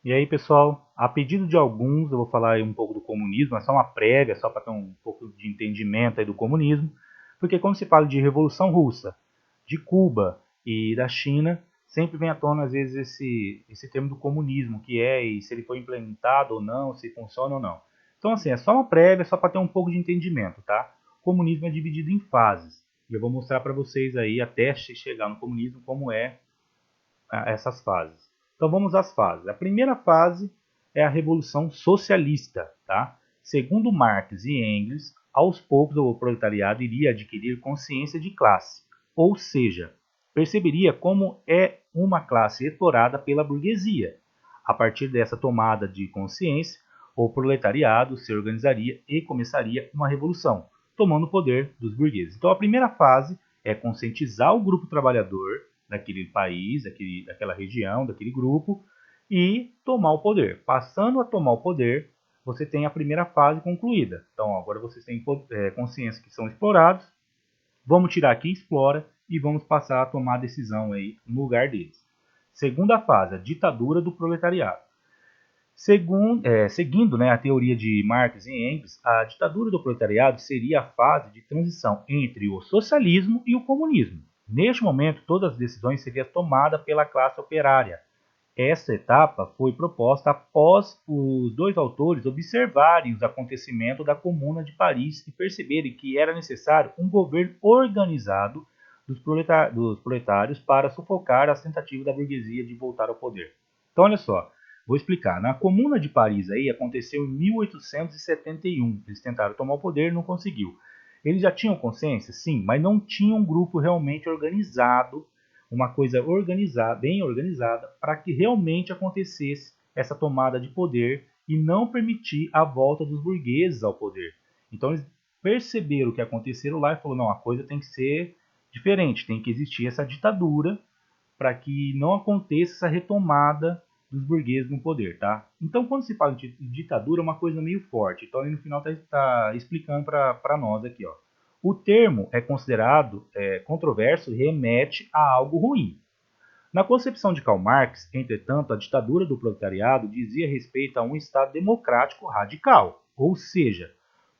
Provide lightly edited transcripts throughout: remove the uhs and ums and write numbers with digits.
E aí, pessoal, a pedido de alguns, eu vou falar aí um pouco do comunismo, é só uma prévia, só para ter um pouco de entendimento aí do comunismo, porque quando se fala de Revolução Russa, de Cuba e da China, sempre vem à tona, às vezes, esse termo do comunismo, que é, e se ele foi implementado ou não, se funciona ou não. Então, assim, é só uma prévia, só para ter um pouco de entendimento, tá? O comunismo é dividido em fases, e eu vou mostrar para vocês aí, até chegar no comunismo, como é essas fases. Então vamos às fases. A primeira fase é a Revolução Socialista. Tá? Segundo Marx e Engels, aos poucos o proletariado iria adquirir consciência de classe, ou seja, perceberia como é uma classe explorada pela burguesia. A partir dessa tomada de consciência, o proletariado se organizaria e começaria uma revolução, tomando o poder dos burgueses. Então a primeira fase é conscientizar o grupo trabalhador daquele país, daquela região, daquele grupo, e tomar o poder. Passando a tomar o poder, você tem a primeira fase concluída. Então, agora vocês têm consciência que são explorados, vamos tirar quem explora e vamos passar a tomar a decisão aí no lugar deles. Segunda fase, a ditadura do proletariado. Seguindo a teoria de Marx e Engels, a ditadura do proletariado seria a fase de transição entre o socialismo e o comunismo. Neste momento, todas as decisões seriam tomadas pela classe operária. Essa etapa foi proposta após os dois autores observarem os acontecimentos da Comuna de Paris e perceberem que era necessário um governo organizado dos proletários para sufocar as tentativas da burguesia de voltar ao poder. Então, olha só, vou explicar. Na Comuna de Paris aí aconteceu em 1871. Eles tentaram tomar o poder, não conseguiu. Eles já tinham consciência? Sim, mas não tinham um grupo realmente organizado, uma coisa organizada, bem organizada, para que realmente acontecesse essa tomada de poder e não permitir a volta dos burgueses ao poder. Então eles perceberam o que aconteceu lá e falaram, não, a coisa tem que ser diferente, tem que existir essa ditadura para que não aconteça essa retomada dos burgueses no poder, tá? Então, quando se fala de ditadura, é uma coisa meio forte. Então, aí no final tá explicando para nós aqui, ó. O termo é considerado controverso e remete a algo ruim. Na concepção de Karl Marx, entretanto, a ditadura do proletariado dizia respeito a um Estado democrático radical, ou seja,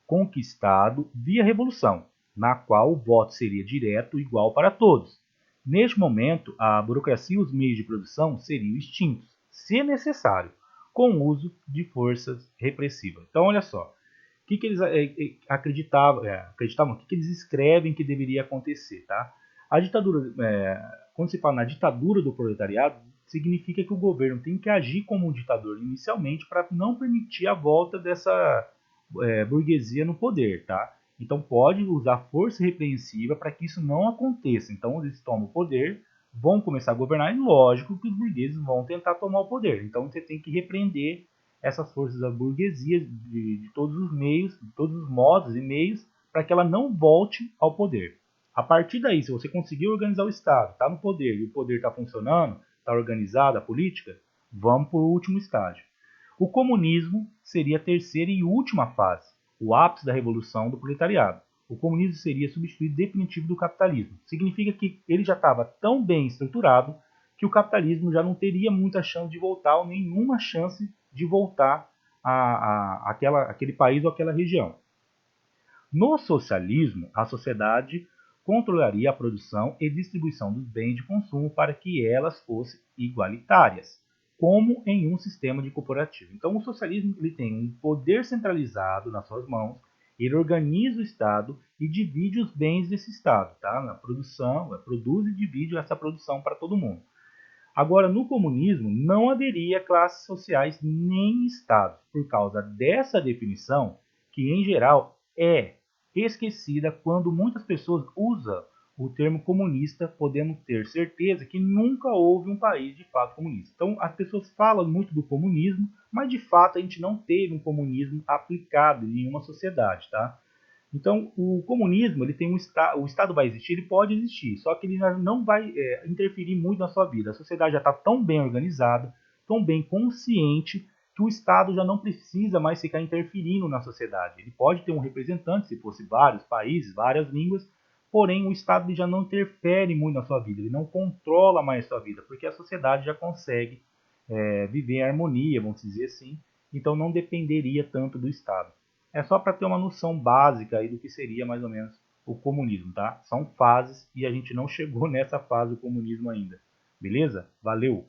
conquistado via revolução, na qual o voto seria direto e igual para todos. Neste momento, a burocracia e os meios de produção seriam extintos, se necessário, com o uso de forças repressivas. Então, olha só, que eles acreditavam, o que eles escrevem que deveria acontecer, tá? A ditadura, quando se fala na ditadura do proletariado, significa que o governo tem que agir como um ditador inicialmente para não permitir a volta dessa burguesia no poder, tá? Então pode usar força repreensiva para que isso não aconteça. Então eles tomam o poder, vão começar a governar e lógico que os burgueses vão tentar tomar o poder. Então você tem que repreender essas forças da burguesia de todos os meios, de todos os modos e meios, para que ela não volte ao poder. A partir daí, se você conseguir organizar o Estado, está no poder e o poder está funcionando, está organizada a política, vamos para o último estágio. O comunismo seria a terceira e última fase, o ápice da revolução do proletariado. O comunismo seria substituído definitivo do capitalismo. Significa que ele já estava tão bem estruturado que o capitalismo já não teria muita chance de voltar, ou nenhuma chance de voltar àquele país ou àquela região. No socialismo, a sociedade controlaria a produção e distribuição dos bens de consumo para que elas fossem igualitárias, como em um sistema de cooperativo. Então, o socialismo ele tem um poder centralizado nas suas mãos, ele organiza o Estado e divide os bens desse Estado, tá? Na produção, produz e divide essa produção para todo mundo. Agora, no comunismo, não haveria classes sociais nem estados, por causa dessa definição, que em geral é esquecida quando muitas pessoas usam o termo comunista, podendo ter certeza que nunca houve um país de fato comunista. Então, as pessoas falam muito do comunismo, mas de fato a gente não teve um comunismo aplicado em nenhuma sociedade, tá? Então, o comunismo, ele tem o Estado vai existir, ele pode existir, só que ele não vai interferir muito na sua vida. A sociedade já está tão bem organizada, tão bem consciente, que o Estado já não precisa mais ficar interferindo na sociedade. Ele pode ter um representante, se fosse vários países, várias línguas, porém o Estado já não interfere muito na sua vida, ele não controla mais a sua vida, porque a sociedade já consegue viver em harmonia, vamos dizer assim, então não dependeria tanto do Estado. É só para ter uma noção básica aí do que seria mais ou menos o comunismo, tá? São fases e a gente não chegou nessa fase do comunismo ainda. Beleza? Valeu!